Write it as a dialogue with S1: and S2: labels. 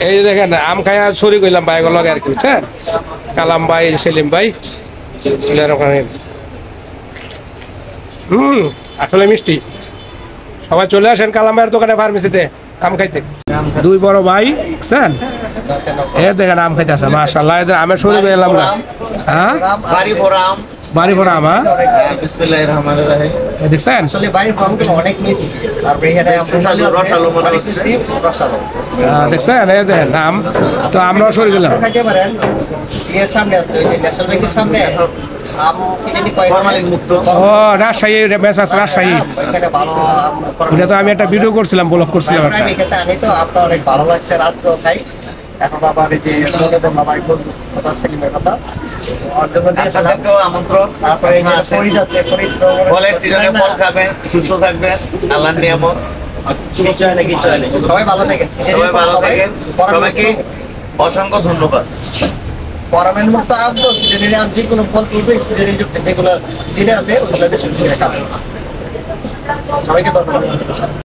S1: এই যে দেখেন আম খায়া ছড়ি কইলাম ভাই গুলো আর কি বুঝছেন কালাম ভাই সেলিম ভাই আসলে মিষ্টি সবাই চলে আসেন কালাম ভাইয়ের দোকানে ফার্মেসিতে আম খাইতে দুই বড় ভাই বুঝছেন এ দেখেন আম খাইতে আছে মাশাআল্লাহ এদের আমের ছড়ি কইলাম না হ্যাঁ বাড়ি ভরা আম
S2: বিসমিল্লাহির রহমানির রহিম
S1: দেখছেন
S3: আসলে বাড়ির আমগুলো অনেক মিষ্টি তারপরে এখানে
S2: রসালো মনে হচ্ছে
S3: রসালো
S1: দেখছেন এই দেখেন আম তো আমরাও ছড়ি গেলাম
S3: খাইতে পারেন এর সামনে আছে ওই যে ন্যাশনাল ব্যাংকের সামনে আম কি জানি
S2: ফরমালিন মুক্ত
S1: ও রাজশাহী মেসাস রাজশাহী
S3: এখানে ভালো আম
S1: ওটা তো আমি একটা ভিডিও করছিলাম ব্লগ করছিলাম একটা
S3: আমি এখানে আনি তো আপনার অনেক ভালো লাগছে রাত্রেও খাই এখন আবার এই যে মনে বললাম আমার কথা সেলিমের কথা
S2: আপনাদেরকেও আমন্ত্রণ
S3: তারপরে এই যে ফরিদ আছে ফরিদ তো
S2: ফলের সিজনে ফল খাবেন সুস্থ থাকবেন আল্লাহর নিয়ামত
S3: সবাই ভালো থাকেন
S2: সবাই ভালো থাকেন সবাইকে অসংখ্য ধন্যবাদ
S3: পরামেন মুক্ত আম তো সিজনের আম যে কোনো ফল তুলবে সিজনের যেগুলো সিজনে আছে ওইগুলো বেশি খাবেন সবাইকে ধন্যবাদ